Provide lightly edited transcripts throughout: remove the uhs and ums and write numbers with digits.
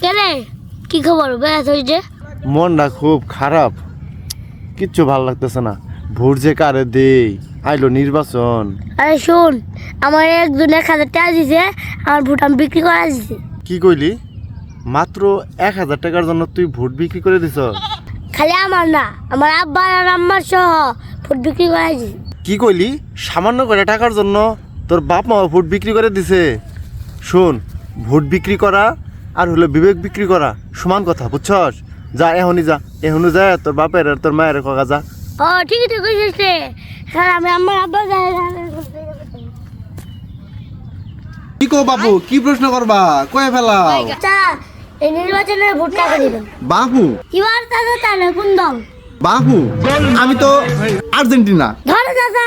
কেরে কি খবর বেশ হইছে? মনটা খুব খারাপ, কিচ্ছু ভালো লাগতেছে না। ভোট যে কারে দেই, আইলো নির্বাচন। আরে শোন, আমার একজন 1,000 টাকা দিছে, আমার ভোট আমি বিক্রি করা দিছি। কি কইলি? মাত্র 1,000 টাকার জন্য তুই ভোট বিক্রি করে দিছ? খালি আমার না, আমার আব্বা আর আম্মার সহ ভোট বিক্রি করা দিছি। কি কইলি? সামান্য করে টাকার জন্য তোর বাপ মা ভোট বিক্রি করে দিছে? শোন, ভোট বিক্রি করা আর হলো বিবেক বিক্রি করা সমান কথা, বুঝছস? যা এখনই যা, এখনই যা তোর বাপের আর তোর মায়ের কাকা যা। ও ঠিক আছে কইছিস রে। স্যার আমি আমার আব্বা যাই। কি কো বাবু, কি প্রশ্ন করবা কয়ে ফেলাও? আচ্ছা, এই নির্বাচনে ভোট কাকে দিবেন? বাবু এবার দাদা তাহলে কোন দল? বাবু আমি তো আর্জেন্টিনা। ধরে দাদা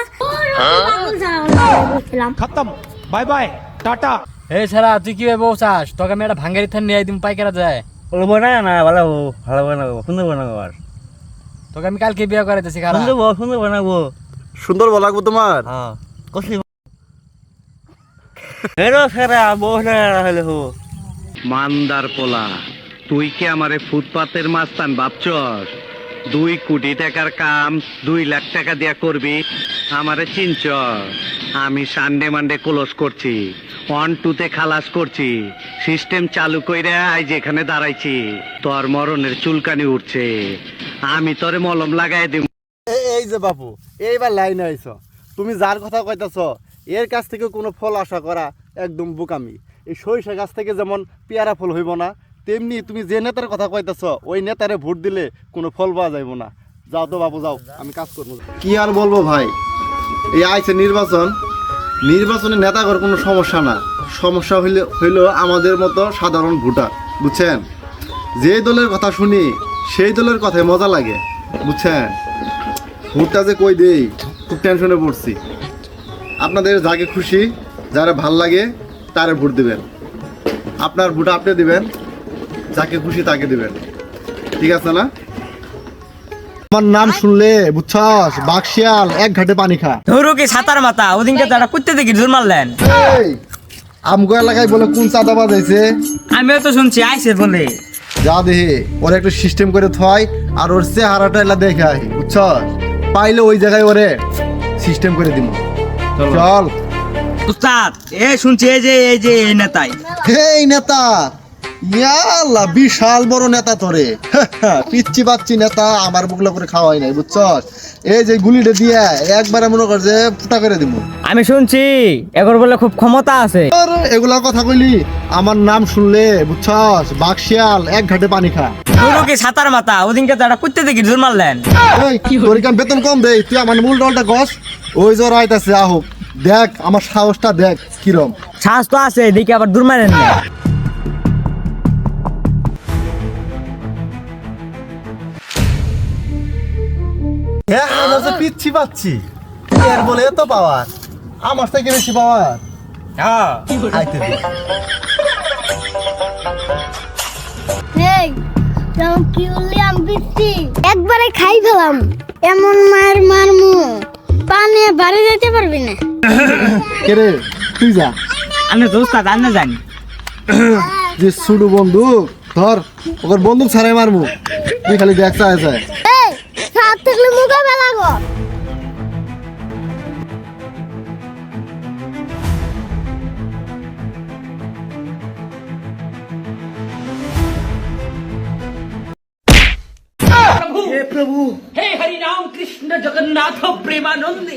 বুঝছিলাম। খতম, বাই বাই, টাটা। এই ছাড়া তুই কি ভেবে বসছাস? তোকে আমি একটা ভাঙ্গারি থান নিয়ে একদিন পাইকারা যায়। বলবো না না ভালো বানাবো সুন্দর বানাবো আর তোকে আমি কালকে বিয়ে করাইতেছি খারাপ। সুন্দর বানাবো। সুন্দর বল লাগবো তোমার। হ্যাঁ কষি হেরো সেরা বহরা হলে হো মান্দার পোলা, তুই কি আমারে ফুটপাতের মাস্তান ভাবছস? 2 কোটি টাকার কাম 2 লাখ টাকা দিয়া করবি? আমারে চিনচ? আমি সানডে মানডে ক্লোজ করছি, 1-2 খালাস করছি, সিস্টেম চালু কইরা আজ এখানে দাঁড়াইছি। তোর মরণের চুলকানি উঠছে, আমি তোরে মলম লাগাই দিব। এই যে বাপু, এইবার লাইনে আইছ। তুমি যার কথা কইতাছ এর কাছ থেকে কোনো ফল আশা করা একদম বোকামি। এই সরিষা গাছ থেকে যেমন পেয়ারা ফল হইব না, তেমনি তুমি যে নেতার কথা কইতাছ ওই নেতারে ভোট দিলে কোনো ফল পাওয়া যাইব না। যাও তো বাবু যাও, আমি কাজ করবো। কি আর বলবো ভাই, এই আইছে নির্বাচন, নির্বাচনে নেতাগর কোনো সমস্যা না, সমস্যা হইল আমাদের মতো সাধারণ ভোটার, বুঝছেন? যে দলের কথা শুনি সেই দলের কথায় মজা লাগে, বুঝছেন? ভোটটা যে কই দেই খুব টেনশনে পড়ছি। আপনাদের যাকে খুশি, যারা ভাল লাগে তারে ভোট দিবেন। আপনার ভোট আপনি দিবেন, যাকে খুশি তাকে দিবেন, ঠিক আছে না? আমার নাম শুনলে বুঝছস, বাকশিয়াল এক ঘাটে পানি খা। ধরো কি সাতার মাথা ওদিনকে তারা কুত্তে দেখি জোর মারলেন। এই আমগো এলাকায় বলে কোন চাঁদা বাজাইছে? আমিও তো শুনছি আইসে বলে। যা দেহে ওর একটা সিস্টেম করে থয় আর ওর চেহারাটা এলা দেখে আহি, বুঝছস? পাইলে ওই জায়গায় ওরে সিস্টেম করে দিব। চল। উস্তাদ শুনছি এই নেতাই। এই নেতা, ইয়াল্লা বিশাল বড় নেতা তোরে। পিচ্ছি পাচ্ছি নেতা, আমার বুকলা করে খাওয়াই নাই, বুঝছস? এই যে গুলিটা দিয়ে একবারে মনে কর যে ফুটা করে দিব। আমি শুনছি এগর বলে খুব ক্ষমতা আছে। আর এগুলা কথা কইলি, আমার নাম শুনলে বুঝছস, বাকশিয়াল এক ঘাটে পানি খা। ধরো কি সাতার মাথা ওদিনকে তারা কুত্তে দেখি জোর মারলেন। এই তোর কাম বেতন কম দেই, তুই আমার মূল দলটা কস। ওই জ্বর আইতাছে, আহুক দেখ আমার সাহসটা দেখ কিরম। শ্বাস তো আছে দেখি আবার দূর মারেন না। হ্যাঁ আমরা যে পিচ্ছি পাচ্ছি, এর বলে এত পাওয়ার, আমার থেকে বেশি পাওয়ার। হ্যাঁ আইতে দে। এই যেমন কি বললি আমি বিচ্ছি একবারে খাই ফেলাম। এমন মার মারমু পানে বাড়ি যেতে পারবি না। কে রে তুই যা, আমি তো উস্তাদ আন্না জানি। যে ছুডু বন্দুক ধর, ওর বন্দুক ছাড়াই মারমু, তুই খালি দেখ চায় চায়। এই সাত থাকলে মোকাবেলা কর। हे हरि राम कृष्ण जगन्नाथ प्रेमानंद